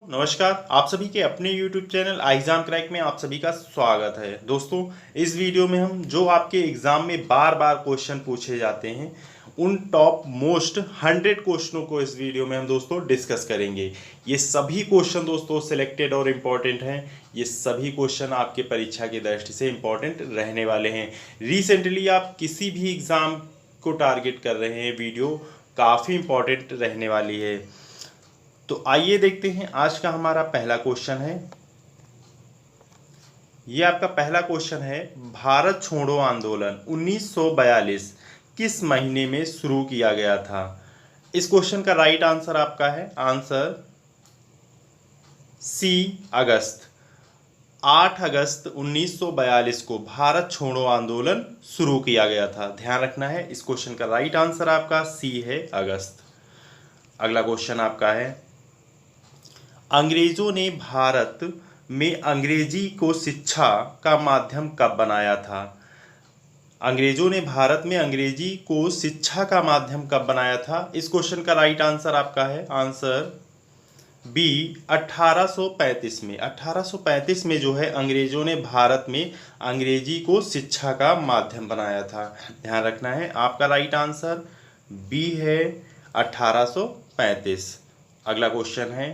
नमस्कार। आप सभी के अपने YouTube चैनल एग्जाम क्रैक में आप सभी का स्वागत है। दोस्तों, इस वीडियो में हम जो आपके एग्जाम में बार बार क्वेश्चन पूछे जाते हैं उन टॉप मोस्ट 100 क्वेश्चनों को इस वीडियो में हम दोस्तों डिस्कस करेंगे। ये सभी क्वेश्चन दोस्तों सिलेक्टेड और इम्पोर्टेंट हैं। ये सभी क्वेश्चन आपके परीक्षा की दृष्टि से इम्पोर्टेंट रहने वाले हैं। रिसेंटली आप किसी भी एग्ज़ाम को टारगेट कर रहे हैं, वीडियो काफ़ी इम्पोर्टेंट रहने वाली है। तो आइए देखते हैं आज का हमारा पहला क्वेश्चन है। ये आपका पहला क्वेश्चन है, भारत छोड़ो आंदोलन 1942 किस महीने में शुरू किया गया था? इस क्वेश्चन का राइट आंसर आपका है आंसर सी अगस्त। 8 अगस्त 1942 को भारत छोड़ो आंदोलन शुरू किया गया था। ध्यान रखना है, इस क्वेश्चन का राइट आंसर आपका सी है अगस्त। अगला क्वेश्चन आपका है, अंग्रेजों ने भारत में अंग्रेजी को शिक्षा का माध्यम कब बनाया था? अंग्रेजों ने भारत में अंग्रेजी को शिक्षा का माध्यम कब बनाया था? इस क्वेश्चन का राइट आंसर आपका है आंसर बी 1835 में। 1835 में जो है अंग्रेजों ने भारत में अंग्रेजी को शिक्षा का माध्यम बनाया था। ध्यान रखना है, आपका राइट आंसर बी है 1835। अगला क्वेश्चन है,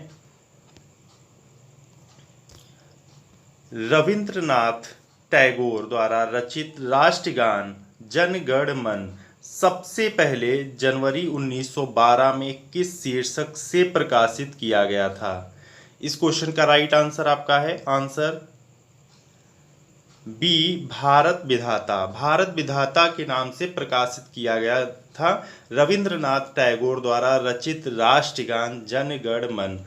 रविंद्रनाथ टैगोर द्वारा रचित राष्ट्रगान जन गण मन सबसे पहले जनवरी 1912 में किस शीर्षक से प्रकाशित किया गया था? इस क्वेश्चन का राइट आंसर आपका है आंसर बी भारत विधाता। भारत विधाता के नाम से प्रकाशित किया गया था रविंद्रनाथ टैगोर द्वारा रचित राष्ट्रगान जन गण मन।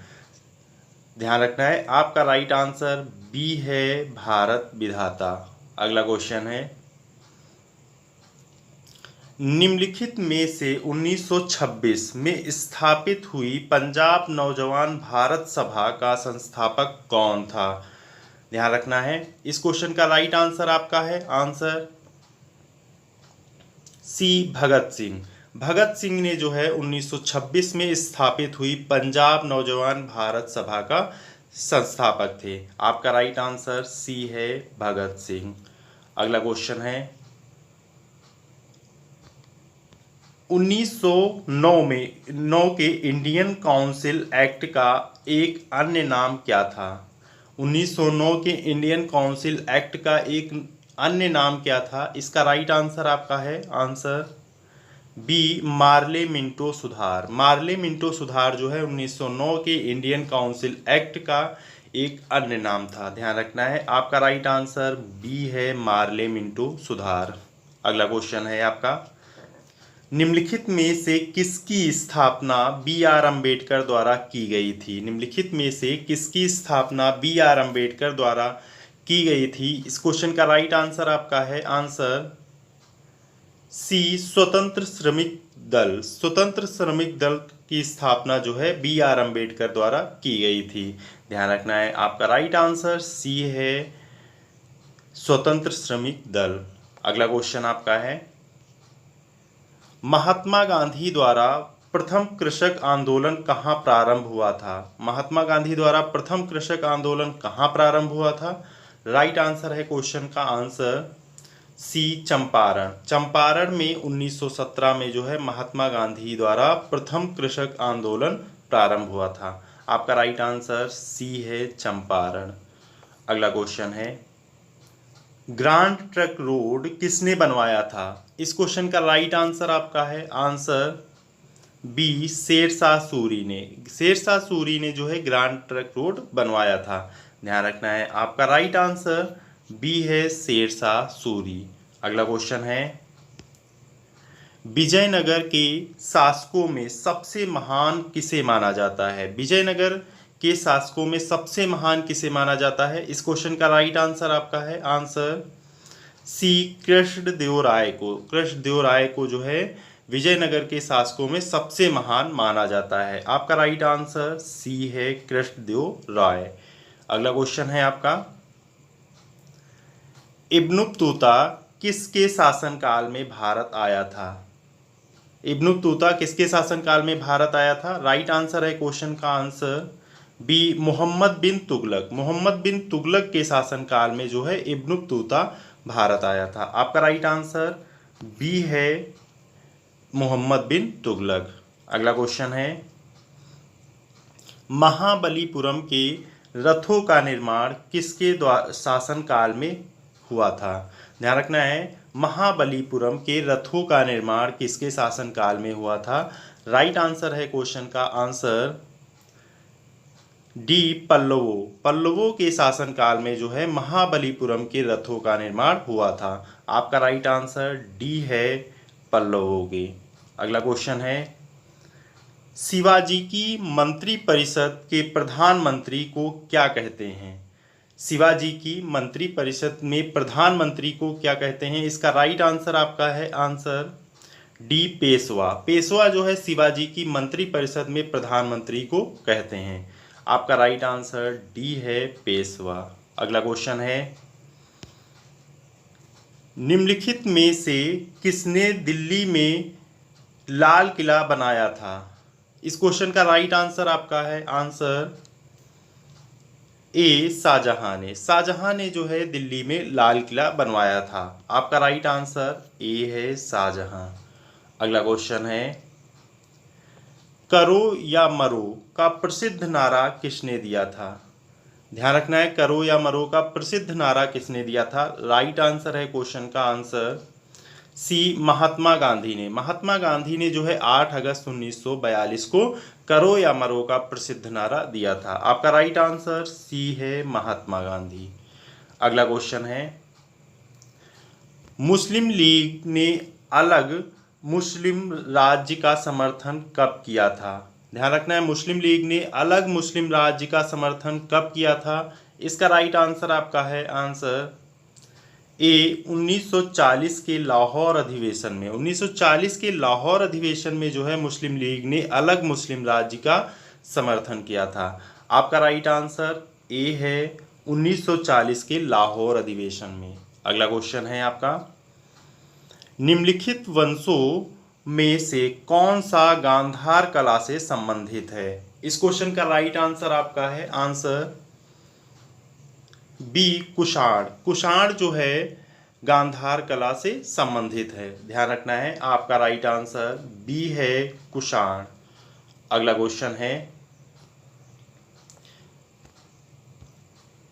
ध्यान रखना है, आपका राइट आंसर बी है भारत विधाता। अगला क्वेश्चन है, निम्नलिखित में से 1926 में स्थापित हुई पंजाब नौजवान भारत सभा का संस्थापक कौन था? ध्यान रखना है, इस क्वेश्चन का राइट आंसर आपका है आंसर सी भगत सिंह। भगत सिंह ने जो है 1926 में स्थापित हुई पंजाब नौजवान भारत सभा का संस्थापक थे। आपका राइट आंसर सी है भगत सिंह। अगला क्वेश्चन है, 1909 में 9 के इंडियन काउंसिल एक्ट का एक अन्य नाम क्या था? 1909 के इंडियन काउंसिल एक्ट का एक अन्य नाम क्या था? इसका राइट आंसर आपका है आंसर बी मार्ले मिंटो सुधार। मार्ले मिंटो सुधार जो है 1909 के इंडियन काउंसिल एक्ट का एक अन्य नाम था। ध्यान रखना है, आपका राइट आंसर बी है मार्ले मिंटो सुधार। अगला क्वेश्चन है आपका, निम्नलिखित में से किसकी स्थापना बी आर अम्बेडकर द्वारा की गई थी? निम्नलिखित में से किसकी स्थापना बी आर अम्बेडकर द्वारा की गई थी? इस क्वेश्चन का राइट आंसर आपका है आंसर सी स्वतंत्र श्रमिक दल। स्वतंत्र श्रमिक दल की स्थापना जो है बी आर अम्बेडकर द्वारा की गई थी। ध्यान रखना है, आपका राइट आंसर सी है स्वतंत्र श्रमिक दल। अगला क्वेश्चन आपका है, महात्मा गांधी द्वारा प्रथम कृषक आंदोलन कहाँ प्रारंभ हुआ था? महात्मा गांधी द्वारा प्रथम कृषक आंदोलन कहाँ प्रारंभ हुआ था? राइट आंसर है क्वेश्चन का आंसर सी चंपारण। चंपारण में 1917 में जो है महात्मा गांधी द्वारा प्रथम कृषक आंदोलन प्रारंभ हुआ था। आपका राइट आंसर सी है चंपारण। अगला क्वेश्चन है, ग्रांड ट्रंक रोड किसने बनवाया था? इस क्वेश्चन का राइट आंसर आपका है आंसर बी शेरशाह सूरी ने। शेरशाह सूरी ने जो है ग्रांड ट्रंक रोड बनवाया था। ध्यान रखना है, आपका राइट आंसर बी है शेरशाह सूरी। अगला क्वेश्चन है, विजयनगर के शासकों में सबसे महान किसे माना जाता है? विजयनगर के शासकों में सबसे महान किसे माना जाता है? इस क्वेश्चन का राइट आंसर आपका है आंसर सी कृष्णदेवराय को। कृष्णदेवराय को जो है विजयनगर के शासकों में सबसे महान माना जाता है। आपका राइट आंसर सी है कृष्णदेवराय। अगला क्वेश्चन है आपका, इब्न बतूता किसके शासनकाल में भारत आया था? इब्न बतूता किसके शासनकाल में भारत आया था? राइट आंसर है क्वेश्चन का आंसर बी मोहम्मद बिन तुगलक, मोहम्मद बिन तुगलक के शासनकाल में जो है इब्न बतूता भारत आया था। आपका राइट आंसर बी है मोहम्मद बिन तुगलक। अगला क्वेश्चन है, महाबलीपुरम के रथों का निर्माण किसके शासनकाल में हुआ था? ध्यान रखना है, महाबलीपुरम के रथों का निर्माण किसके शासनकाल में हुआ था? राइट आंसर है क्वेश्चन का आंसर डी पल्लवों, पल्लवों के शासनकाल में जो है महाबलीपुरम के रथों का निर्माण हुआ था। आपका राइट आंसर डी है पल्लवों के। अगला क्वेश्चन है, शिवाजी की मंत्री परिषद के प्रधानमंत्री को क्या कहते हैं? शिवाजी की मंत्री परिषद में प्रधानमंत्री को क्या कहते हैं? इसका राइट आंसर आपका है आंसर डी पेशवा। पेशवा जो है शिवाजी की मंत्री परिषद में प्रधानमंत्री को कहते हैं। आपका राइट आंसर डी है पेशवा। अगला क्वेश्चन है, निम्नलिखित में से किसने दिल्ली में लाल किला बनाया था? इस क्वेश्चन का राइट आंसर आपका है आंसर ए शाहजहां ने। शाहजहां ने जो है दिल्ली में लाल किला बनवाया था। आपका राइट आंसर ए है शाहजहां। अगला क्वेश्चन है, करो या मरो का प्रसिद्ध नारा किसने दिया था? ध्यान रखना है, करो या मरो का प्रसिद्ध नारा किसने दिया था? राइट आंसर है क्वेश्चन का आंसर सी महात्मा गांधी ने। महात्मा गांधी ने जो है 8 अगस्त 1942 को करो या मरो का प्रसिद्ध नारा दिया था। आपका राइट आंसर सी है महात्मा गांधी। अगला क्वेश्चन है, मुस्लिम लीग ने अलग मुस्लिम राज्य का समर्थन कब किया था? ध्यान रखना है, मुस्लिम लीग ने अलग मुस्लिम राज्य का समर्थन कब किया था? इसका राइट आंसर आपका है आंसर ए 1940 के लाहौर अधिवेशन में। 1940 के लाहौर अधिवेशन में जो है मुस्लिम लीग ने अलग मुस्लिम राज्य का समर्थन किया था। आपका राइट आंसर ए है 1940 के लाहौर अधिवेशन में। अगला क्वेश्चन है आपका, निम्नलिखित वंशों में से कौन सा गांधार कला से संबंधित है? इस क्वेश्चन का राइट आंसर आपका है आंसर बी कुषाण। कुषाण जो है गांधार कला से संबंधित है। ध्यान रखना है, आपका राइट आंसर बी है कुषाण। अगला क्वेश्चन है,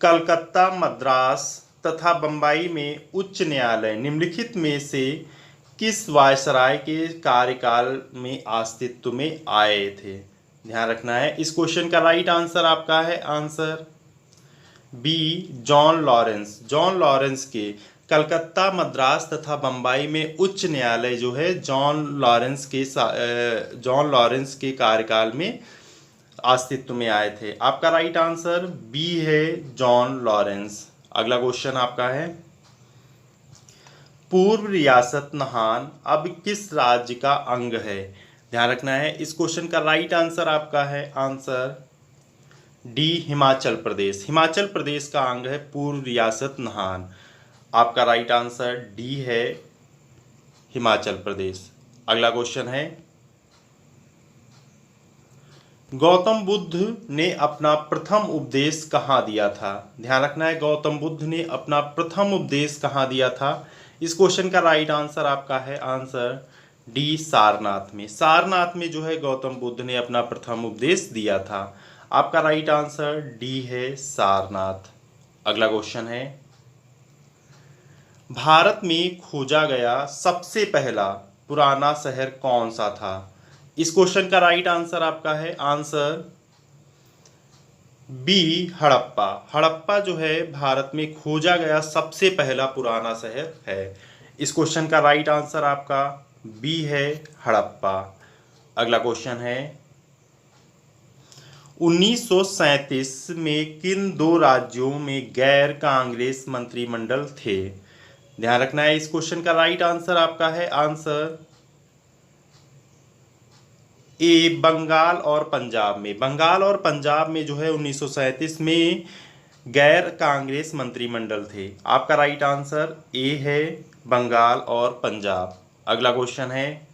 कलकत्ता, मद्रास तथा बंबई में उच्च न्यायालय निम्नलिखित में से किस वायसराय के कार्यकाल में अस्तित्व में आए थे? ध्यान रखना है, इस क्वेश्चन का राइट आंसर आपका है answer B John Lawrence. John Lawrence के कलकत्ता, मद्रास तथा बंबई में उच्च न्यायालय जो है जॉन लॉरेंस के कार्यकाल में अस्तित्व में आए थे। आपका राइट आंसर बी है जॉन लॉरेंस। अगला क्वेश्चन आपका है, पूर्व रियासत नाहन अब किस राज्य का अंग है? ध्यान रखना है, इस क्वेश्चन का राइट आंसर आपका है आंसर डी हिमाचल प्रदेश। हिमाचल प्रदेश का अंग है पूर्व रियासत नाहन। आपका राइट आंसर डी है हिमाचल प्रदेश। अगला क्वेश्चन है, गौतम बुद्ध ने अपना प्रथम उपदेश कहाँ दिया था? ध्यान रखना है, गौतम बुद्ध ने अपना प्रथम उपदेश कहाँ दिया था? इस क्वेश्चन का राइट आंसर आपका है आंसर डी सारनाथ में। सारनाथ में जो है गौतम बुद्ध ने अपना प्रथम उपदेश दिया था। आपका राइट आंसर डी है सारनाथ। अगला क्वेश्चन है, भारत में खोजा गया सबसे पहला पुराना शहर कौन सा था? इस क्वेश्चन का राइट आंसर आपका है आंसर बी हड़प्पा। हड़प्पा जो है भारत में खोजा गया सबसे पहला पुराना शहर है। इस क्वेश्चन का राइट आंसर आपका बी है हड़प्पा। अगला क्वेश्चन है, 1937 में किन दो राज्यों में गैर कांग्रेस मंत्रिमंडल थे? ध्यान रखना है, इस क्वेश्चन का राइट आंसर आपका है आंसर ए बंगाल और पंजाब में। बंगाल और पंजाब में जो है 1937 में गैर कांग्रेस मंत्रिमंडल थे। आपका राइट आंसर ए है बंगाल और पंजाब। अगला क्वेश्चन है,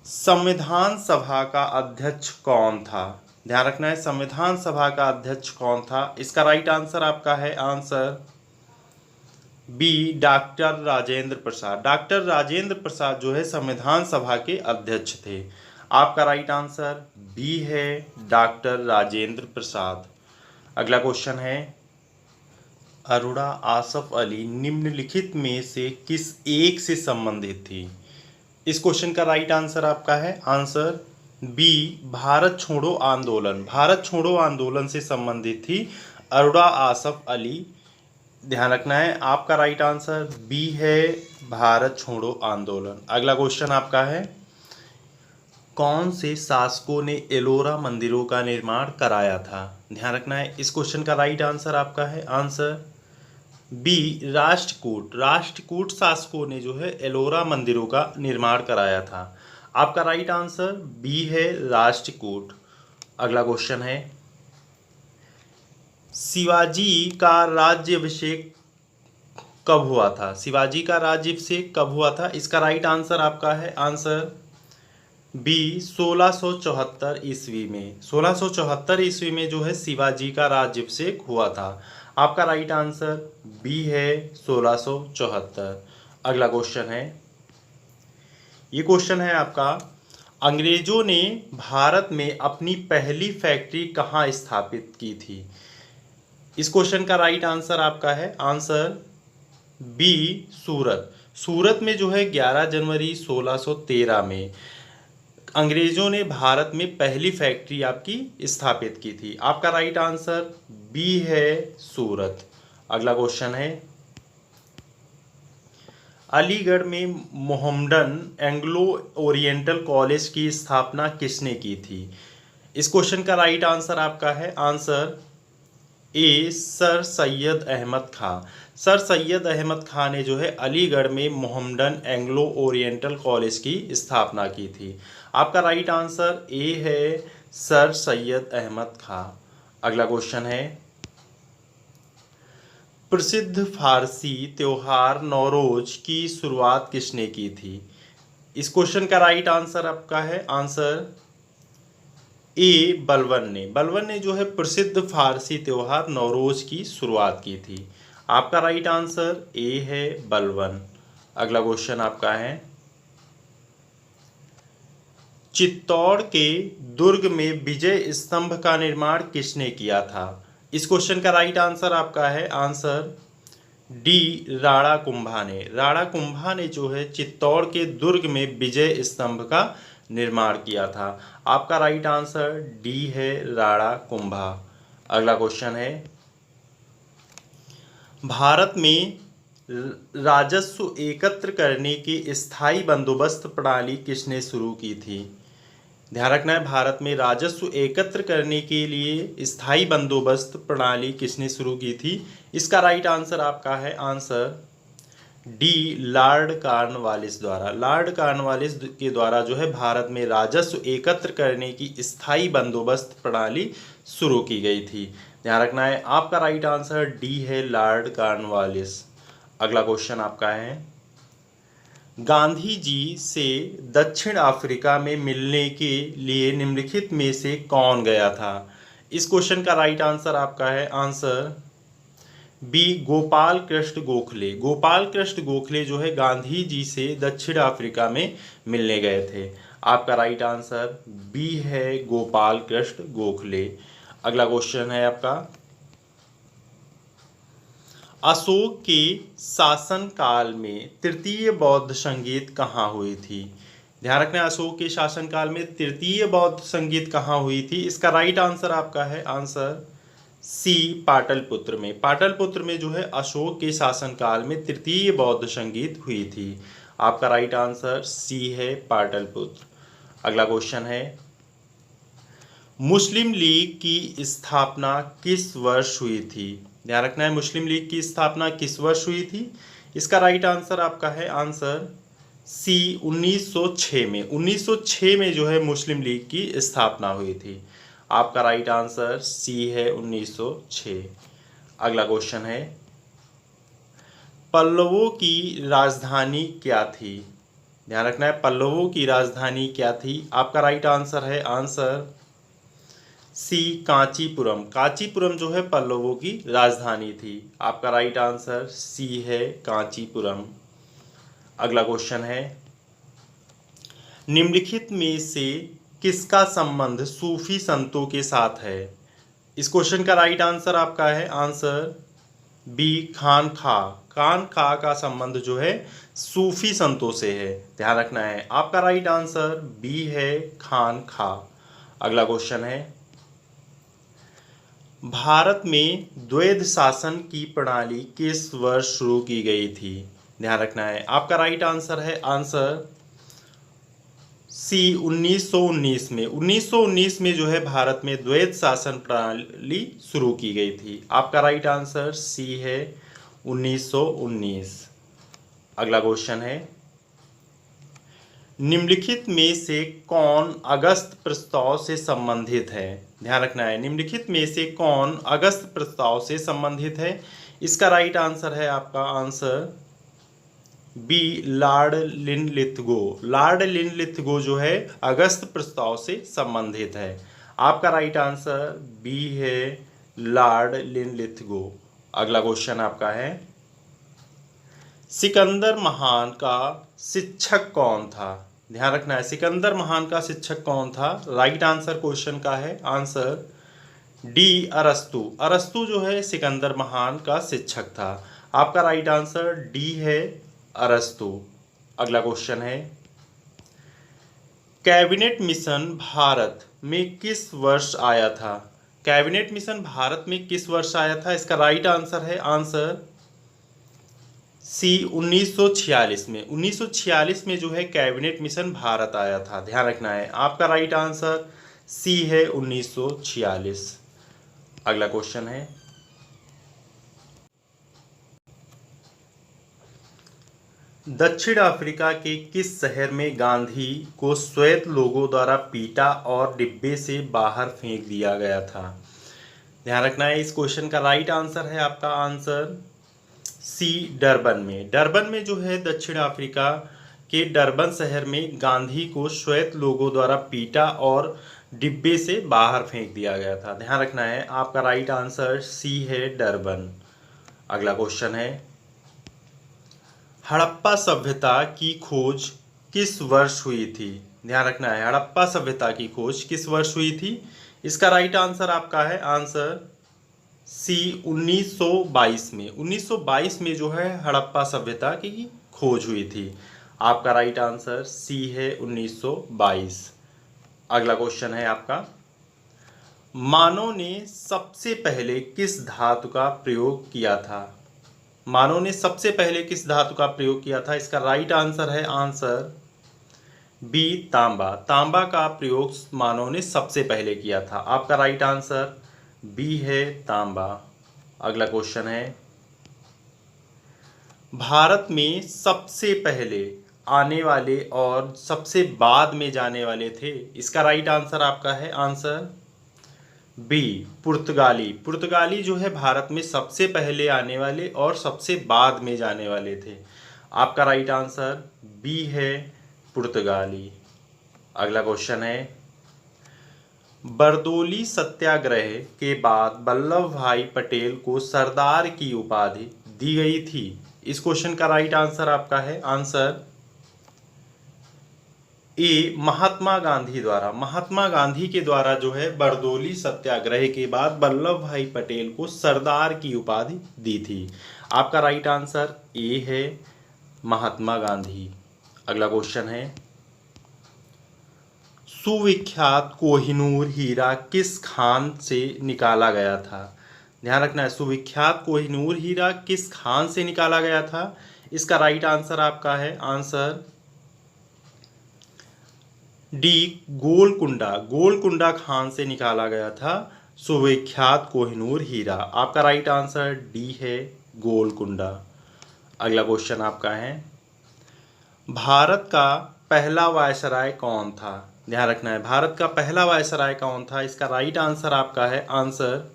संविधान सभा का अध्यक्ष कौन था? ध्यान रखना है। संविधान सभा का अध्यक्ष कौन था? इसका राइट आंसर आपका है answer B, doctor Rajendra Prasad. Doctor Rajendra Prasad जो है संविधान सभा के अध्यक्ष थे। आपका राइट आंसर बी है, डॉक्टर राजेंद्र प्रसाद। अगला क्वेश्चन है, अरुणा आसफ अली निम्नलिखित में से किस एक से संबंधित थी? इस क्वेश्चन का राइट आंसर आपका है आंसर बी, भारत छोड़ो आंदोलन। भारत छोड़ो आंदोलन से संबंधित थी अरुणा आसफ अली। ध्यान रखना है, आपका राइट आंसर बी है, भारत छोड़ो आंदोलन। अगला क्वेश्चन आपका है, कौन से शासकों ने एलोरा मंदिरों का निर्माण कराया था? ध्यान रखना है, इस क्वेश्चन का राइट आंसर आपका है आंसर बी, राष्ट्रकूट। राष्ट्रकूट शासकों ने जो है एलोरा मंदिरों का निर्माण कराया था। आपका राइट आंसर बी है, राष्ट्रकूट। अगला क्वेश्चन है, शिवाजी का राज्याभिषेक कब हुआ था? शिवाजी का राज्याभिषेक कब हुआ था? इसका राइट आंसर आपका है आंसर बी, 1674 ईस्वी में। 1674 ईस्वी में जो है शिवाजी का राज्याभिषेक हुआ था। आपका राइट आंसर बी है, 1674। अगला क्वेश्चन है, ये क्वेश्चन है आपका, अंग्रेजों ने भारत में अपनी पहली फैक्ट्री कहाँ स्थापित की थी? इस क्वेश्चन का राइट आंसर आपका है आंसर बी, सूरत। सूरत में जो है 11 जनवरी 1613 में अंग्रेजों ने भारत में पहली फैक्ट्री आपकी स्थापित की थी। आपका राइट आंसर बी है, सूरत। अगला क्वेश्चन है, अलीगढ़ में मोहम्मडन एंग्लो ओरिएंटल कॉलेज की स्थापना किसने की थी? इस क्वेश्चन का राइट आंसर आपका है answer A, sir Syed Ahmad Khan. Sir Syed Ahmad Khan ने जो है अलीगढ़ में मोहम्मडन एंग्लो ओरिएंटल कॉलेज की स्थापना की थी। आपका राइट आंसर ए है, सर सैयद अहमद खां। अगला क्वेश्चन है, प्रसिद्ध फारसी त्योहार नौरोज की शुरुआत किसने की थी? इस क्वेश्चन का राइट आंसर आपका है आंसर ए, बलबन ने जो है प्रसिद्ध फारसी त्योहार नौरोज की शुरुआत की थी। आपका राइट आंसर ए है, बलबन। अगला क्वेश्चन आपका है, चित्तौड़ के दुर्ग में विजय स्तंभ का निर्माण किसने किया था? इस क्वेश्चन का राइट आंसर आपका है आंसर डी, राणा कुंभा ने। राणा कुंभा ने जो है चित्तौड़ के दुर्ग में विजय स्तंभ का निर्माण किया था। आपका राइट आंसर डी है, राणा कुंभा। अगला क्वेश्चन है, भारत में राजस्व एकत्र करने की स्थायी बंदोबस्त प्रणाली किसने शुरू की थी? ध्यान रखना है, भारत में राजस्व एकत्र करने के लिए स्थायी बंदोबस्त प्रणाली किसने शुरू की थी? इसका राइट आंसर आपका है आंसर डी, लॉर्ड कॉर्नवालिस द्वारा। लॉर्ड कॉर्नवालिस के द्वारा जो है भारत में राजस्व एकत्र करने की स्थायी बंदोबस्त प्रणाली शुरू की गई थी। ध्यान रखना है, आपका राइट आंसर डी है, लॉर्ड कॉर्नवालिस। अगला क्वेश्चन आपका है, गांधी जी से दक्षिण अफ्रीका में मिलने के लिए निम्नलिखित में से कौन गया था? इस क्वेश्चन का राइट आंसर आपका है आंसर बी, गोपाल कृष्ण गोखले। गोपाल कृष्ण गोखले जो है गांधी जी से दक्षिण अफ्रीका में मिलने गए थे। आपका राइट आंसर बी है, गोपाल कृष्ण गोखले। अगला क्वेश्चन है आपका, अशोक के शासन काल में तृतीय बौद्ध संगीत कहाँ हुई थी? ध्यान रखना है, अशोक के शासनकाल में तृतीय बौद्ध संगीत कहाँ हुई थी? इसका राइट आंसर आपका है आंसर सी, पाटलिपुत्र में। पाटलिपुत्र में जो है अशोक के शासनकाल में तृतीय बौद्ध संगीत हुई थी। आपका राइट आंसर सी है, पाटलिपुत्र। अगला क्वेश्चन है, मुस्लिम लीग की स्थापना किस वर्ष हुई थी? ध्यान रखना है, मुस्लिम लीग की स्थापना किस वर्ष हुई थी? इसका राइट आंसर आपका है आंसर सी, 1906 में। 1906 में जो है मुस्लिम लीग की स्थापना हुई थी। आपका राइट आंसर सी है, 1906। अगला क्वेश्चन है, पल्लवों की राजधानी क्या थी? ध्यान रखना है, पल्लवों की राजधानी क्या थी? आपका राइट आंसर है आंसर सी कांचीपुरम। कांचीपुरम जो है पल्लवों की राजधानी थी। आपका राइट आंसर सी है कांचीपुरम। अगला क्वेश्चन है, निम्नलिखित में से किसका संबंध सूफी संतों के साथ है? इस क्वेश्चन का राइट आंसर आपका है आंसर बी खान खा। खान खा का संबंध जो है सूफी संतों से है, ध्यान रखना है। आपका राइट आंसर बी है खान खा। अगला क्वेश्चन है, भारत में द्वैध शासन की प्रणाली किस वर्ष शुरू की गई थी? ध्यान रखना है। आपका राइट आंसर है आंसर सी 1919 में। 1919 में जो है भारत में द्वैध शासन प्रणाली शुरू की गई थी। आपका राइट आंसर सी है 1919। अगला क्वेश्चन है, निम्नलिखित में से कौन अगस्त प्रस्ताव से संबंधित है? ध्यान रखना है, निम्नलिखित में से कौन अगस्त प्रस्ताव से संबंधित है? इसका राइट आंसर है आपका answer B Lord Linlithgow. Lord Linlithgow जो है अगस्त प्रस्ताव से संबंधित है। आपका राइट आंसर बी है लॉर्ड लिनलिथगो। अगला क्वेश्चन आपका है, सिकंदर महान का शिक्षक कौन था? ध्यान रखना है, सिकंदर महान का शिक्षक कौन था? राइट आंसर क्वेश्चन का है आंसर डी अरस्तु। अरस्तु जो है सिकंदर महान का शिक्षक था। आपका राइट आंसर डी है अरस्तु। अगला क्वेश्चन है, कैबिनेट मिशन भारत में किस वर्ष आया था? कैबिनेट मिशन भारत में किस वर्ष आया था? इसका राइट आंसर है आंसर सी 1946 में। 1946 में जो है कैबिनेट मिशन भारत आया था, ध्यान रखना है। आपका राइट आंसर सी है 1946। अगला क्वेश्चन है, दक्षिण अफ्रीका के किस शहर में गांधी को श्वेत लोगों द्वारा पीटा और डिब्बे से बाहर फेंक दिया गया था? ध्यान रखना है, इस क्वेश्चन का राइट आंसर है आपका आंसर सी डरबन में। डरबन में जो है दक्षिण अफ्रीका के डरबन शहर में गांधी को श्वेत लोगों द्वारा पीटा और डिब्बे से बाहर फेंक दिया गया था। ध्यान रखना है, आपका राइट आंसर सी है डरबन। अगला क्वेश्चन है, हड़प्पा सभ्यता की खोज किस वर्ष हुई थी? ध्यान रखना है, हड़प्पा सभ्यता की खोज किस वर्ष हुई थी? इसका राइट आंसर आपका है आंसर सी 1922 में। 1922 में जो है हड़प्पा सभ्यता की खोज हुई थी। आपका राइट आंसर सी है 1922। अगला क्वेश्चन है आपका, मानव ने सबसे पहले किस धातु का प्रयोग किया था? मानव ने सबसे पहले किस धातु का प्रयोग किया था? इसका राइट आंसर है आंसर बी तांबा। तांबा का प्रयोग मानव ने सबसे पहले किया था। आपका राइट आंसर बी है तांबा। अगला क्वेश्चन है, भारत में सबसे पहले आने वाले और सबसे बाद में जाने वाले थे। इसका राइट आंसर आपका है आंसर बी पुर्तगाली। पुर्तगाली जो है भारत में सबसे पहले आने वाले और सबसे बाद में जाने वाले थे। आपका राइट आंसर बी है पुर्तगाली। अगला क्वेश्चन है, बरदोली सत्याग्रह के बाद वल्लभ भाई पटेल को सरदार की उपाधि दी गई थी। इस क्वेश्चन का राइट आंसर आपका है आंसर ए महात्मा गांधी द्वारा। महात्मा गांधी के द्वारा जो है बरदोली सत्याग्रह के बाद वल्लभ भाई पटेल को सरदार की उपाधि दी थी। आपका राइट आंसर ए है महात्मा गांधी। अगला क्वेश्चन है, सुविख्यात कोहिनूर हीरा किस खान से निकाला गया था? ध्यान रखना है, सुविख्यात कोहिनूर हीरा किस खान से निकाला गया था? इसका राइट आंसर आपका है आंसर डी गोलकुंडा। गोलकुंडा खान से निकाला गया था सुविख्यात कोहिनूर हीरा। आपका राइट आंसर डी है गोलकुंडा। अगला क्वेश्चन आपका है, भारत का पहला वायसराय कौन था? ध्यान रखना है, भारत का पहला वायसराय कौन था? इसका राइट आंसर आपका है answer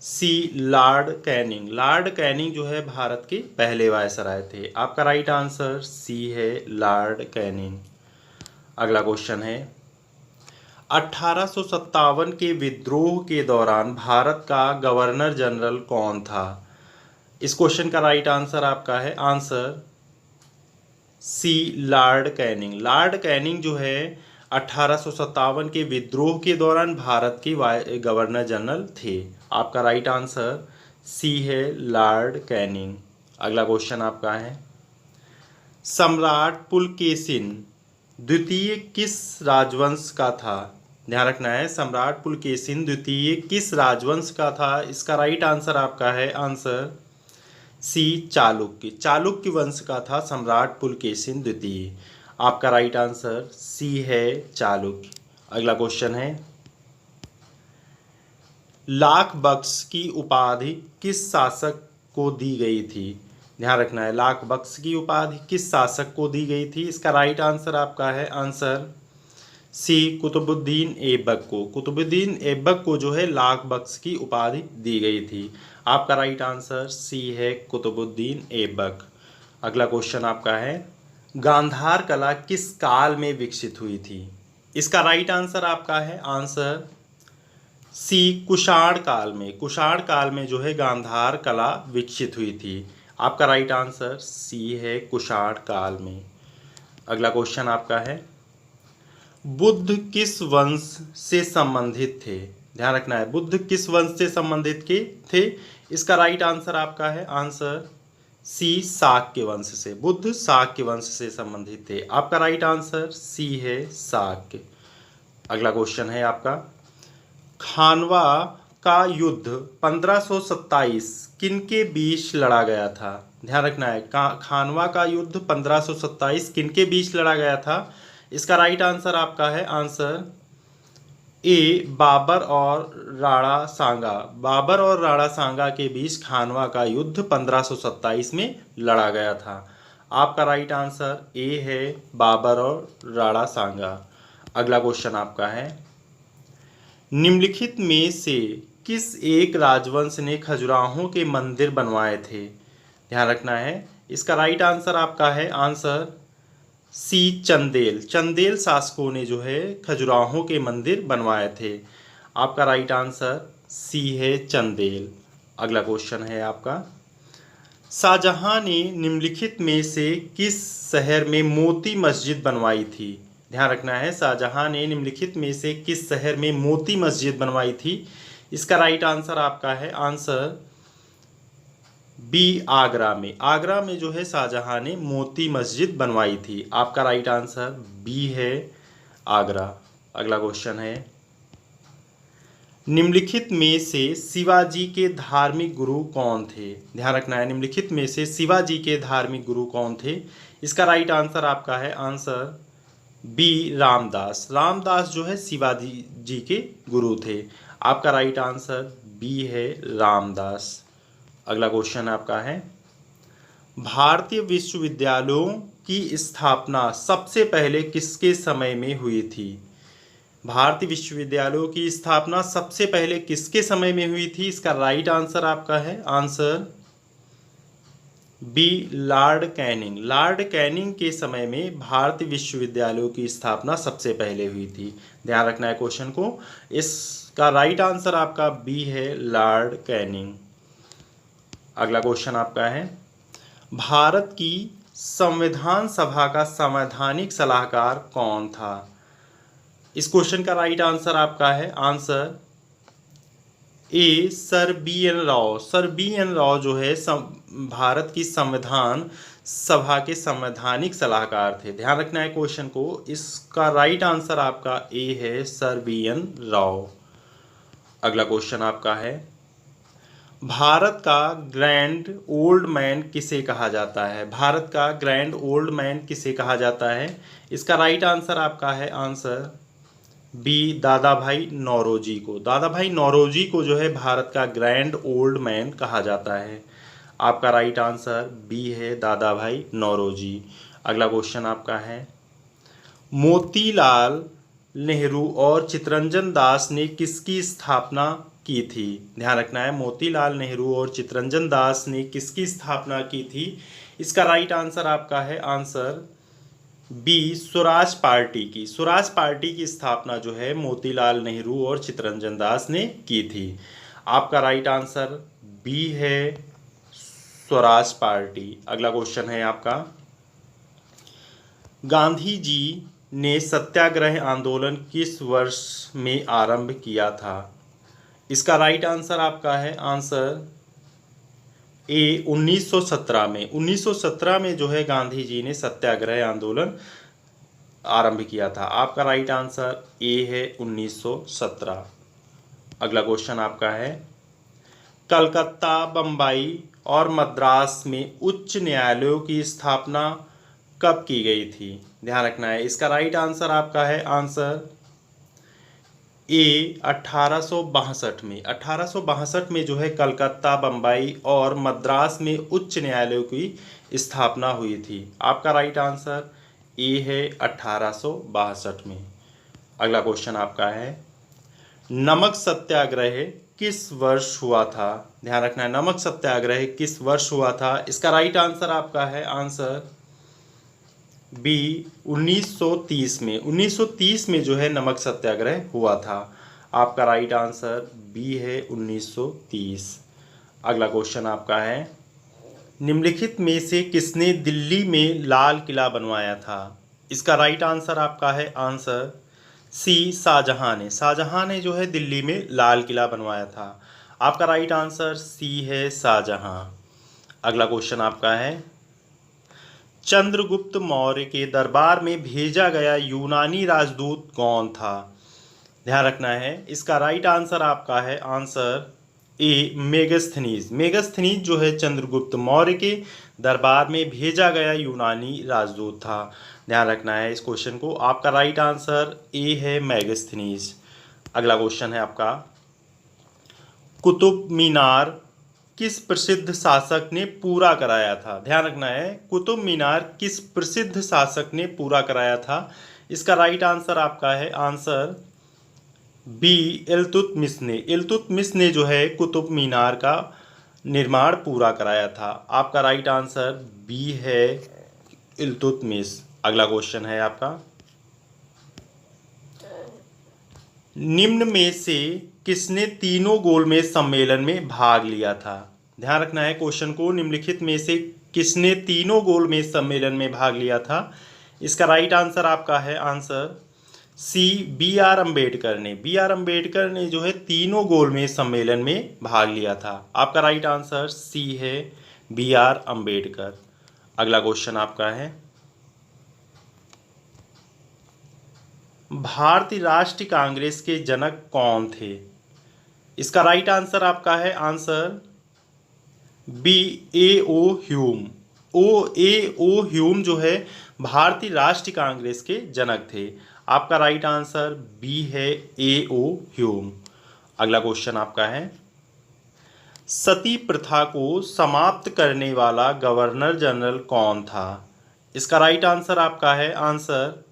C Lord Canning. Lord Canning जो है भारत के पहले वायसराय थे। आपका राइट आंसर सी है लॉर्ड कैनिंग। अगला क्वेश्चन है, 1857 के विद्रोह के दौरान भारत का गवर्नर जनरल कौन था? इस क्वेश्चन का राइट आंसर आपका है answer C, Lord Canning. Lord Canning जो है 1857 के विद्रोह के दौरान भारत के गवर्नर जनरल थे। आपका राइट आंसर सी है, लॉर्ड कैनिंग। अगला क्वेश्चन आपका है, सम्राट पुलकेशिन द्वितीय किस राजवंश का था? ध्यान रखना है, सम्राट पुलकेशिन द्वितीय किस राजवंश का था? इसका राइट आंसर आपका है आंसर सी, चालुक्य। चालुक्य वंश का था सम्राट पुलकेशिन द्वितीय। आपका राइट आंसर सी है, चालुक्य। अगला क्वेश्चन है, लाख बख्श की उपाधि किस शासक को दी गई थी? ध्यान रखना है, लाख बख्श की उपाधि किस शासक को दी गई थी? इसका राइट आंसर आपका है आंसर सी, कुतुबुद्दीन ऐबक को। कुतुबुद्दीन ऐबक को जो है लाख बख्श की उपाधि दी गई थी। आपका राइट आंसर सी है, कुतुबुद्दीन ऐबक। अगला क्वेश्चन आपका है, गांधार कला किस काल में विकसित हुई थी? इसका राइट आंसर आपका है आंसर सी, कुषाण काल में। कुषाण काल में जो है गांधार कला विकसित हुई थी। आपका राइट आंसर सी है, कुषाण काल में। अगला क्वेश्चन आपका है, बुद्ध किस वंश से संबंधित थे? ध्यान रखना है, बुद्ध किस वंश से संबंधित थे? इसका राइट आंसर आपका है आंसर सी, शाक्य वंश से। बुद्ध शाक्य वंश से संबंधित थे। आपका राइट आंसर सी है, शाक्य। अगला क्वेश्चन है आपका, खानवा का युद्ध 1527 किनके बीच लड़ा गया था? ध्यान रखना है, खानवा का युद्ध 1527 किनके बीच लड़ा गया था? इसका राइट आंसर आपका है आंसर ए, बाबर और राणा सांगा। बाबर और राणा सांगा के बीच खानवा का युद्ध 1527 में लड़ा गया था। आपका राइट आंसर ए है, बाबर और राणा सांगा। अगला क्वेश्चन आपका है, निम्नलिखित में से किस एक राजवंश ने खजुराहो के मंदिर बनवाए थे? ध्यान रखना है, इसका राइट आंसर आपका है आंसर सी, चंदेल। चंदेल शासकों ने जो है खजुराहो के मंदिर बनवाए थे। आपका राइट आंसर सी है, चंदेल। अगला क्वेश्चन है आपका, शाहजहां ने निम्नलिखित में से किस शहर में मोती मस्जिद बनवाई थी? ध्यान रखना है, शाहजहां ने निम्नलिखित में से किस शहर में मोती मस्जिद बनवाई थी? इसका राइट आंसर आपका है आंसर बी, आगरा में। आगरा में जो है शाहजहां ने मोती मस्जिद बनवाई थी। आपका राइट आंसर बी है, आगरा। अगला क्वेश्चन है, निम्नलिखित में से शिवाजी के धार्मिक गुरु कौन थे? ध्यान रखना है, निम्नलिखित में से शिवाजी के धार्मिक गुरु कौन थे? इसका राइट आंसर आपका है आंसर बी, रामदास। रामदास जो है शिवाजी जी के गुरु थे। आपका राइट आंसर बी है, रामदास। अगला क्वेश्चन आपका है, भारतीय विश्वविद्यालयों की स्थापना सबसे पहले किसके समय में हुई थी? भारतीय विश्वविद्यालयों की स्थापना सबसे पहले किसके समय में हुई थी? इसका राइट आंसर आपका है answer B, Lord Canning. Lord Canning के समय में भारतीय विश्वविद्यालयों की स्थापना सबसे पहले हुई थी। ध्यान रखना है क्वेश्चन को। इसका राइट आंसर आपका बी है, लॉर्ड कैनिंग। अगला क्वेश्चन आपका है, भारत की संविधान सभा का संवैधानिक सलाहकार कौन था? इस क्वेश्चन का राइट आंसर आपका है answer A, sir B N Rao. Sir B N Rao जो है भारत की संविधान सभा के संवैधानिक सलाहकार थे। ध्यान रखना है क्वेश्चन को। इसका राइट आंसर आपका ए है, सर बी एन राव। अगला क्वेश्चन आपका है, भारत का ग्रैंड ओल्ड मैन किसे कहा जाता है? भारत का ग्रैंड ओल्ड मैन किसे कहा जाता है? इसका राइट आंसर आपका है आंसर बी, दादा भाई नौरोजी को। दादा भाई नौरोजी को जो है भारत का ग्रैंड ओल्ड मैन कहा जाता है। आपका राइट आंसर बी है, दादा भाई नौरोजी। अगला क्वेश्चन आपका है, मोतीलाल नेहरू और चित्तरंजन दास ने किसकी स्थापना की थी? ध्यान रखना है, मोतीलाल नेहरू और चित्तरंजन दास ने किसकी स्थापना की थी? इसका राइट आंसर आपका है आंसर बी स्वराज पार्टी की। स्वराज पार्टी की स्थापना जो है मोतीलाल नेहरू और चित्तरंजन दास ने की थी। आपका राइट आंसर बी है स्वराज पार्टी। अगला क्वेश्चन है आपका, गांधी जी ने सत्याग्रह आंदोलन किस वर्ष में आरंभ किया था? इसका राइट आंसर आपका है आंसर ए 1917 में। 1917 में जो है गांधी जी ने सत्याग्रह आंदोलन आरंभ किया था। आपका राइट आंसर ए है 1917। अगला क्वेश्चन आपका है, कलकत्ता, बम्बई और मद्रास में उच्च न्यायालयों की स्थापना कब की गई थी? ध्यान रखना है। इसका राइट आंसर आपका है आंसर ए 1862 में। 1862 में जो है कलकत्ता, बम्बई और मद्रास में उच्च न्यायालयों की स्थापना हुई थी। आपका राइट आंसर ए है 1862 में। अगला क्वेश्चन आपका है, नमक सत्याग्रह किस वर्ष हुआ था? ध्यान रखना है, नमक सत्याग्रह किस वर्ष हुआ था? इसका राइट आंसर आपका है आंसर बी 1930 में। 1930 में जो है नमक सत्याग्रह हुआ था। आपका राइट आंसर बी है 1930। अगला क्वेश्चन आपका है, निम्नलिखित में से किसने दिल्ली में लाल किला बनवाया था? इसका राइट आंसर आपका है आंसर सी शाहजहां ने। शाहजहां ने जो है दिल्ली में लाल किला बनवाया था। आपका राइट आंसर सी है शाहजहां। अगला क्वेश्चन आपका है, चंद्रगुप्त मौर्य के दरबार में भेजा गया यूनानी राजदूत कौन था? ध्यान रखना है, इसका राइट आंसर आपका है आंसर ए मेगस्थनीज। मेगस्थनीज जो है चंद्रगुप्त मौर्य के दरबार में भेजा गया यूनानी राजदूत था। ध्यान रखना है इस क्वेश्चन को। आपका राइट आंसर ए है मेगस्थनीज। अगला क्वेश्चन है आपका, कुतुब मीनार किस प्रसिद्ध शासक ने पूरा कराया था? ध्यान रखना है, कुतुब मीनार किस प्रसिद्ध शासक ने पूरा कराया था? इसका राइट आंसर आपका है आंसर बी इल्तुतमिश ने। इल्तुतमिश ने जो है कुतुब मीनार का निर्माण पूरा कराया था। आपका राइट आंसर बी है इल्तुतमिश। अगला क्वेश्चन है आपका, निम्न में से किसने तीनों गोलमेज सम्मेलन में भाग लिया था? ध्यान रखना है क्वेश्चन को, निम्नलिखित में से किसने तीनों गोलमेज सम्मेलन में भाग लिया था? इसका राइट आंसर आपका है answer C B R Ambedkar ने। बी आर अम्बेडकर ने जो है तीनों गोलमेज सम्मेलन में भाग लिया था। आपका राइट आंसर सी है बी आर अम्बेडकर। अगला क्वेश्चन आपका है, भारतीय राष्ट्रीय कांग्रेस के जनक कौन थे? इसका राइट आंसर आपका है आंसर बी ए ओ ह्यूम। ओ ह्यूम जो है भारतीय राष्ट्रीय कांग्रेस के जनक थे। आपका राइट आंसर बी है ए ओ ह्यूम। अगला क्वेश्चन आपका है, सती प्रथा को समाप्त करने वाला गवर्नर जनरल कौन था? इसका राइट आंसर आपका है answer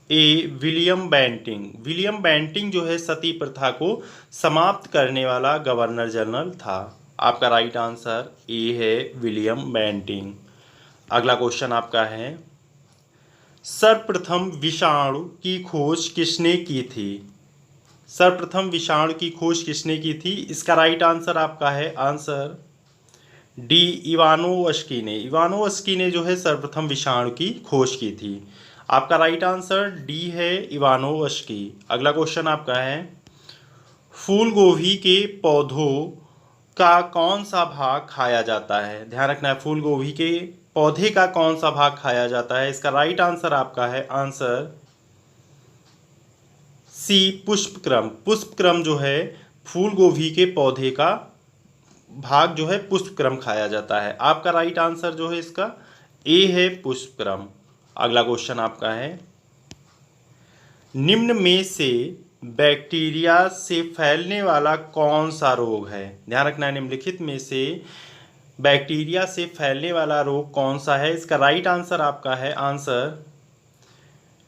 A William Bentinck. William Bentinck जो है सती प्रथा को समाप्त करने वाला गवर्नर जनरल था। आपका राइट आंसर ए है विलियम बेंटिंग। अगला क्वेश्चन आपका है, सर्वप्रथम विषाणु की खोज किसने की थी? सर्वप्रथम विषाणु की खोज किसने की थी? इसका राइट आंसर आपका है आंसर डी इवानोवस्की ने। इवानोवस्की ने जो है सर्वप्रथम विषाणु की खोज की थी। आपका राइट आंसर डी है इवानोवस्की। अगला क्वेश्चन आपका है, फूल गोभी के पौधों का कौन सा भाग खाया जाता है? ध्यान रखना है, फूल गोभी के पौधे का कौन सा भाग खाया जाता है? इसका राइट आंसर आपका है आंसर सी पुष्पक्रम। पुष्पक्रम जो है फूल गोभी के पौधे का भाग जो है पुष्पक्रम खाया जाता है। आपका राइट आंसर जो है इसका ए है पुष्पक्रम। अगला क्वेश्चन आपका है, निम्न में से बैक्टीरिया से फैलने वाला कौन सा रोग है? ध्यान रखना है, निम्नलिखित में से बैक्टीरिया से फैलने वाला रोग कौन सा है? इसका राइट आंसर आपका है आंसर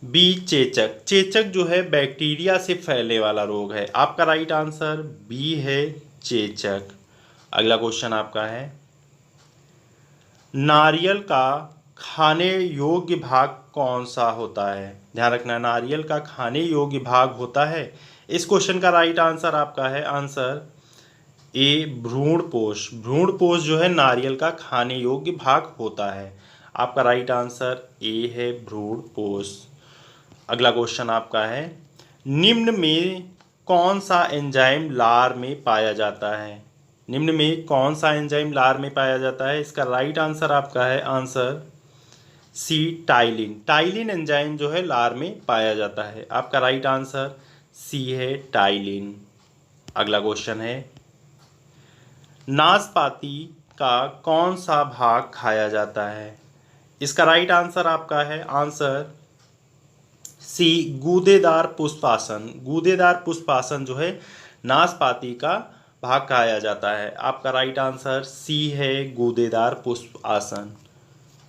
बी चेचक। चेचक जो है बैक्टीरिया से फैलने वाला रोग है। आपका राइट आंसर बी है चेचक। अगला क्वेश्चन आपका है, नारियल का खाने योग्य भाग कौन सा होता है? ध्यान रखना, नारियल का खाने योग्य भाग होता है। इस क्वेश्चन का राइट आंसर आपका है आंसर ए भ्रूणपोष। भ्रूणपोष जो है नारियल का खाने योग्य भाग होता है। आपका राइट आंसर ए है भ्रूणपोष। अगला क्वेश्चन आपका है, निम्न में कौन सा एंजाइम लार में पाया जाता है? निम्न में कौन सा एंजाइम लार में पाया जाता है? इसका राइट आंसर आपका है answer C ptyalin. Ptyalin enzyme जो है लार में पाया जाता है। आपका राइट आंसर सी है टाइलिन। अगला क्वेश्चन है, नाशपाती का कौन सा भाग खाया जाता है? इसका राइट आंसर आपका है आंसर सी गूदेदार पुष्पासन। गूदेदार पुष्पासन जो है नाशपाती का भाग खाया जाता है। आपका राइट आंसर सी है गूदेदार पुष्पासन।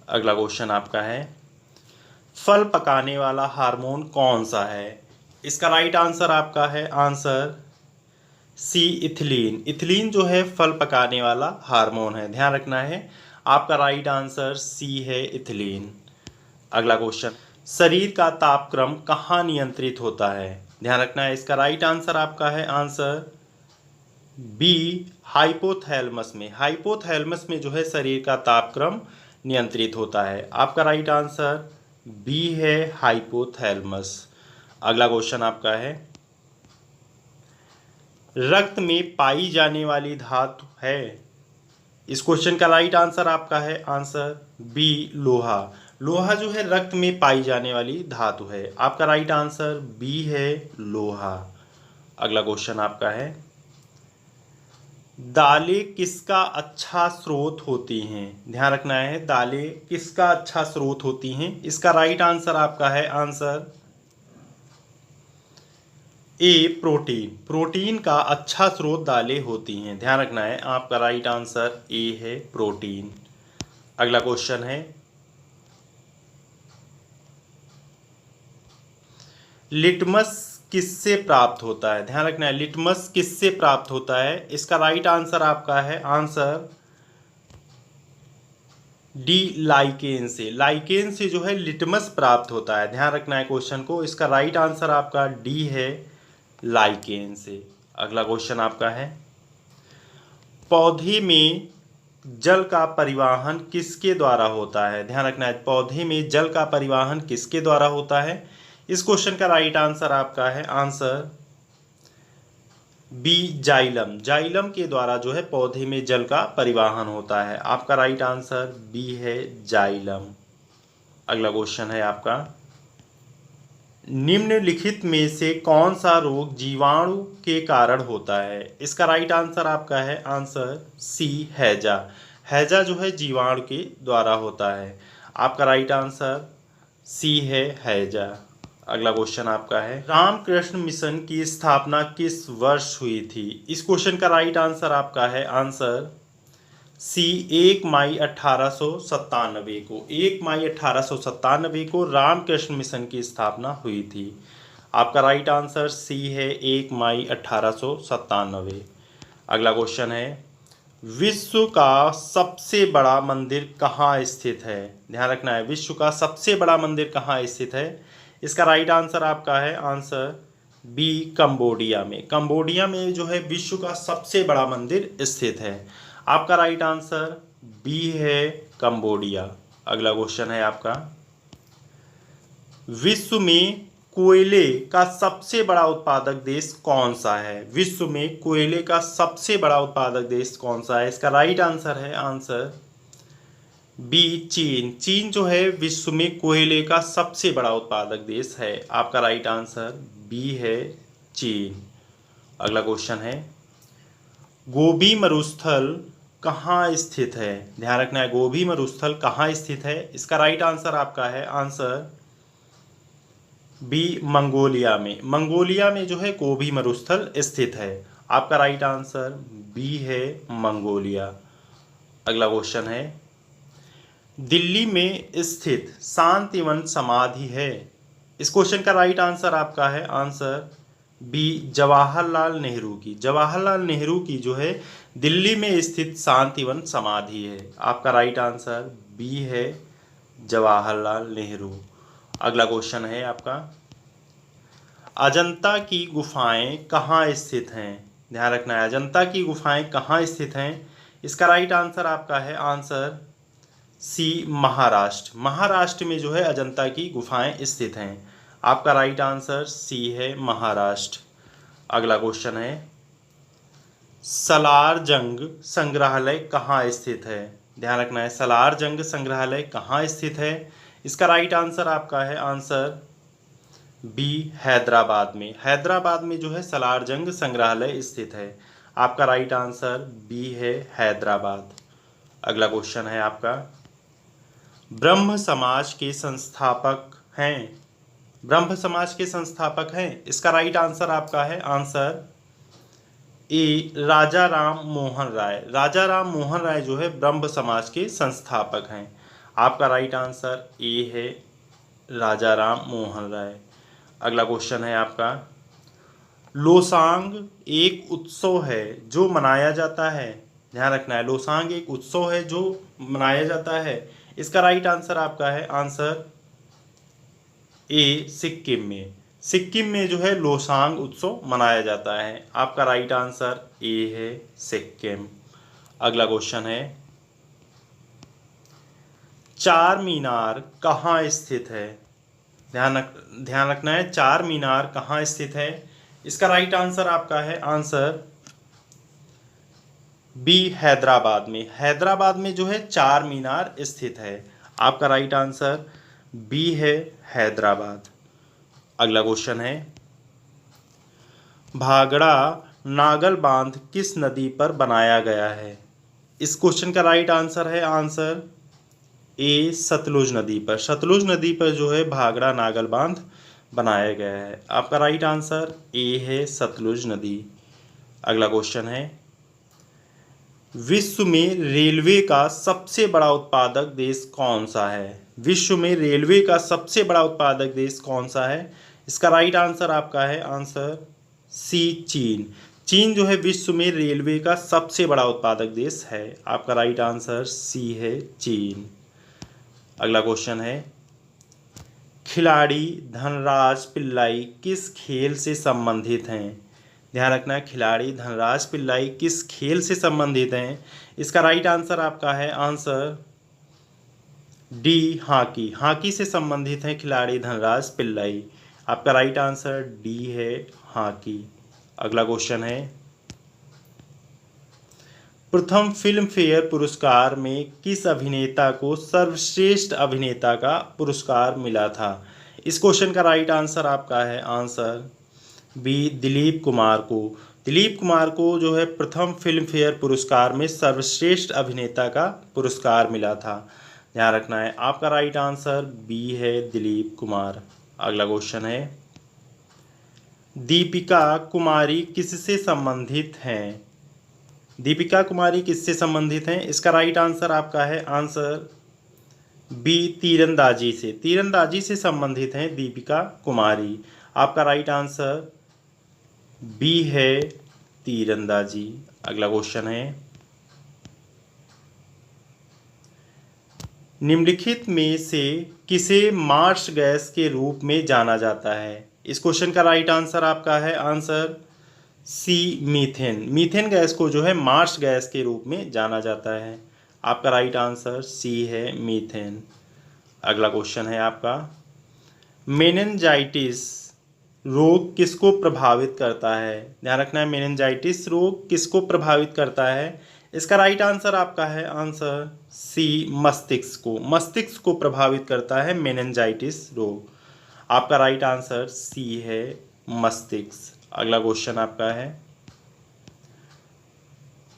अगला क्वेश्चन आपका है, फल पकाने वाला हार्मोन कौन सा है? इसका राइट आंसर आपका है आंसर सी इथिलीन। इथिलीन जो है फल पकाने वाला हार्मोन है। ध्यान रखना है, आपका राइट आंसर सी है इथिलीन। अगला क्वेश्चन, शरीर का तापक्रम कहाँ नियंत्रित होता है? ध्यान रखना है, इसका राइट आंसर आपका है आंसर बी हाइपोथैलेमस में। हाइपोथैलेमस में जो है शरीर का तापक्रम नियंत्रित होता है। आपका राइट आंसर बी है हाइपोथैलेमस। अगला क्वेश्चन आपका है, रक्त में पाई जाने वाली धातु है? इस क्वेश्चन का राइट आंसर आपका है आंसर बी लोहा। लोहा जो है रक्त में पाई जाने वाली धातु है। आपका राइट आंसर बी है लोहा। अगला क्वेश्चन आपका है, दालें किसका अच्छा स्रोत होती हैं? ध्यान रखना है, दालें किसका अच्छा स्रोत होती हैं? इसका राइट आंसर आपका है आंसर ए प्रोटीन। प्रोटीन का अच्छा स्रोत दालें होती हैं। ध्यान रखना है, आपका राइट आंसर ए है प्रोटीन। अगला क्वेश्चन है, लिटमस किससे प्राप्त होता है? ध्यान रखना है, लिटमस किससे प्राप्त होता है? इसका राइट आंसर आपका है आंसर डी लाइकेन से। लाइकेन से जो है लिटमस प्राप्त होता है। ध्यान रखना है क्वेश्चन को, इसका राइट आंसर आपका डी है लाइकेन से। अगला क्वेश्चन आपका है, पौधे में जल का परिवहन किसके द्वारा होता है? ध्यान रखना है, पौधे में जल का परिवहन किसके द्वारा होता है? इस क्वेश्चन का राइट आंसर आपका है आंसर बी जाइलम। जाइलम के द्वारा जो है पौधे में जल का परिवहन होता है। आपका राइट आंसर बी है जाइलम। अगला क्वेश्चन है आपका, निम्नलिखित में से कौन सा रोग जीवाणु के कारण होता है? इसका राइट आंसर आपका है आंसर सी हैजा। हैजा जो है जीवाणु के द्वारा होता है। आपका राइट आंसर सी है हैजा। अगला क्वेश्चन आपका है, रामकृष्ण मिशन की स्थापना किस वर्ष हुई थी? इस क्वेश्चन का राइट आंसर आपका है आंसर सी 1 मई 1897 को। 1 मई 1897 को रामकृष्ण मिशन की स्थापना हुई थी। आपका राइट आंसर सी है 1 मई 1897। अगला क्वेश्चन है, विश्व का सबसे बड़ा मंदिर कहाँ स्थित है? ध्यान रखना है, विश्व का सबसे बड़ा मंदिर कहाँ स्थित है? इसका राइट आंसर आपका है आंसर बी कंबोडिया में। कंबोडिया में जो है विश्व का सबसे बड़ा मंदिर स्थित है। आपका राइट आंसर बी है कंबोडिया। अगला क्वेश्चन है आपका, विश्व में कोयले का सबसे बड़ा उत्पादक देश कौन सा है? विश्व में कोयले का सबसे बड़ा उत्पादक देश कौन सा है? इसका राइट आंसर है आंसर बी चीन। चीन जो है विश्व में कोयले का सबसे बड़ा उत्पादक देश है। आपका राइट आंसर बी है चीन। अगला क्वेश्चन है, गोबी मरुस्थल कहाँ स्थित है? ध्यान रखना है, गोबी मरुस्थल कहाँ स्थित है? इसका राइट आंसर आपका है आंसर बी मंगोलिया में। मंगोलिया में जो है गोबी मरुस्थल स्थित है। आपका राइट आंसर बी है मंगोलिया। अगला क्वेश्चन है, दिल्ली में स्थित शांतिवन समाधि है? इस क्वेश्चन का राइट आंसर आपका है आंसर बी जवाहरलाल नेहरू की। जवाहरलाल नेहरू की जो है दिल्ली में स्थित शांतिवन समाधि है। आपका राइट आंसर बी है जवाहरलाल नेहरू। अगला क्वेश्चन है आपका, अजंता की गुफाएं कहाँ स्थित हैं? ध्यान रखना है, अजंता की गुफाएं कहाँ स्थित हैं? इसका राइट आंसर आपका है आंसर सी, महाराष्ट्र। महाराष्ट्र में जो है अजंता की गुफाएं स्थित हैं। आपका राइट आंसर सी है, महाराष्ट्र। अगला क्वेश्चन है, सलार जंग संग्रहालय कहाँ स्थित है? ध्यान रखना है, सलार जंग संग्रहालय कहाँ स्थित है? इसका राइट आंसर आपका है आंसर बी, हैदराबाद में। हैदराबाद में जो है सलार जंग संग्रहालय स्थित है। आपका राइट आंसर बी है, हैदराबाद। अगला क्वेश्चन है आपका, ब्रह्म समाज के संस्थापक हैं? ब्रह्म समाज के संस्थापक हैं? इसका राइट आंसर आपका है आंसर ए, राजा राम मोहन राय। राजा राम मोहन राय जो है ब्रह्म समाज के संस्थापक हैं। आपका राइट आंसर ए है, राजा राम मोहन राय। अगला क्वेश्चन है आपका, लोसांग एक उत्सव है जो मनाया जाता है। ध्यान रखना है, लोसांग एक उत्सव है जो मनाया जाता है। इसका राइट आंसर आपका है आंसर ए, सिक्किम में। सिक्किम में जो है लोसांग उत्सव मनाया जाता है। आपका राइट आंसर ए है, सिक्किम। अगला क्वेश्चन है, चार मीनार कहाँ स्थित है? ध्यान रखना है, चार मीनार कहाँ स्थित है? इसका राइट आंसर आपका है आंसर बी, हैदराबाद में। हैदराबाद में जो है चार मीनार स्थित है। आपका राइट आंसर बी है, हैदराबाद। अगला क्वेश्चन है, भागड़ा नागल बांध किस नदी पर बनाया गया है? इस क्वेश्चन का राइट आंसर है आंसर ए, सतलुज नदी पर। सतलुज नदी पर जो है भागड़ा नागल बांध बनाया गया है। आपका राइट आंसर ए है, सतलुज नदी। अगला क्वेश्चन है, विश्व में रेलवे का सबसे बड़ा उत्पादक देश कौन सा है? विश्व में रेलवे का सबसे बड़ा उत्पादक देश कौन सा है? इसका राइट आंसर आपका है आंसर सी, चीन। चीन जो है विश्व में रेलवे का सबसे बड़ा उत्पादक देश है। आपका राइट आंसर सी है, चीन। अगला क्वेश्चन है, खिलाड़ी धनराज पिल्लाई किस खेल से संबंधित हैं? ध्यान रखना है, खिलाड़ी धनराज पिल्लाई किस खेल से संबंधित हैं? इसका राइट आंसर आपका है आंसर डी, हॉकी। हॉकी से संबंधित हैं खिलाड़ी धनराज पिल्लाई। आपका राइट आंसर डी है, हॉकी। अगला क्वेश्चन है, प्रथम फिल्म फेयर पुरस्कार में किस अभिनेता को सर्वश्रेष्ठ अभिनेता का पुरस्कार मिला था? इस क्वेश्चन का राइट आंसर आपका है आंसर बी, दिलीप कुमार को। दिलीप कुमार को जो है प्रथम फिल्म फेयर पुरस्कार में सर्वश्रेष्ठ अभिनेता का पुरस्कार मिला था। ध्यान रखना है, आपका राइट आंसर बी है, दिलीप कुमार। अगला क्वेश्चन है, दीपिका कुमारी किससे संबंधित हैं? दीपिका कुमारी किससे संबंधित हैं? इसका राइट आंसर आपका है आंसर बी, तीरंदाजी से। तीरंदाजी से संबंधित हैं दीपिका कुमारी। आपका राइट आंसर बी है, तीरंदाजी। अगला क्वेश्चन है, निम्नलिखित में से किसे मार्श गैस के रूप में जाना जाता है? इस क्वेश्चन का राइट आंसर आपका है answer C, methane. Methane gas को जो है मार्श गैस के रूप में जाना जाता है। आपका राइट आंसर सी है, मीथेन। अगला क्वेश्चन है आपका, मेनिंजाइटिस रोग किसको प्रभावित करता है? ध्यान रखना है, मेनिंजाइटिस रोग किसको प्रभावित करता है? इसका राइट आंसर आपका है आंसर सी, मस्तिष्क को। मस्तिष्क को प्रभावित करता है मेनिंजाइटिस रोग। आपका राइट आंसर सी है, मस्तिष्क। अगला क्वेश्चन आपका है,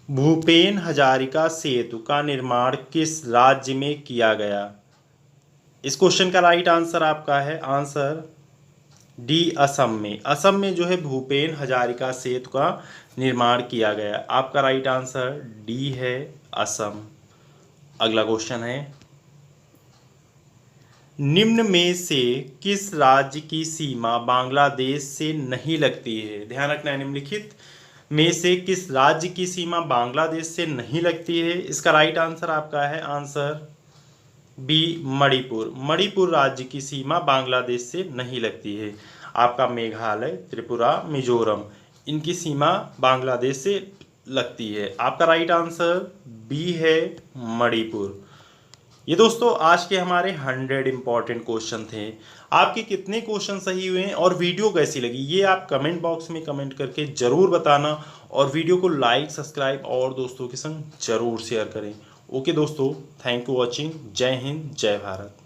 भूपेन हजारिका सेतु का निर्माण किस राज्य में किया गया? इस क्वेश्चन का राइट आंसर आपका है आंसर डी, असम में। असम में जो है भूपेन हजारिका सेतु का निर्माण किया गया। आपका राइट आंसर डी है, असम। अगला क्वेश्चन है, निम्न में से किस राज्य की सीमा बांग्लादेश से नहीं लगती है? ध्यान रखना है, निम्नलिखित में से किस राज्य की सीमा बांग्लादेश से नहीं लगती है? इसका राइट आंसर आपका है आंसर बी मणिपुर। मणिपुर राज्य की सीमा बांग्लादेश से नहीं लगती है। आपका मेघालय, त्रिपुरा, मिजोरम, इनकी सीमा बांग्लादेश से लगती है। आपका राइट आंसर बी है मणिपुर। ये दोस्तों आज के हमारे 100 इंपॉर्टेंट क्वेश्चन थे। आपके कितने क्वेश्चन सही हुए हैं और वीडियो कैसी लगी ये आप कमेंट बॉक्स में कमेंट करके ज़रूर बताना, और वीडियो को लाइक, सब्सक्राइब और दोस्तों के संग ज़रूर शेयर करें। ओके दोस्तों, थैंक यू वॉचिंग। जय हिंद, जय भारत।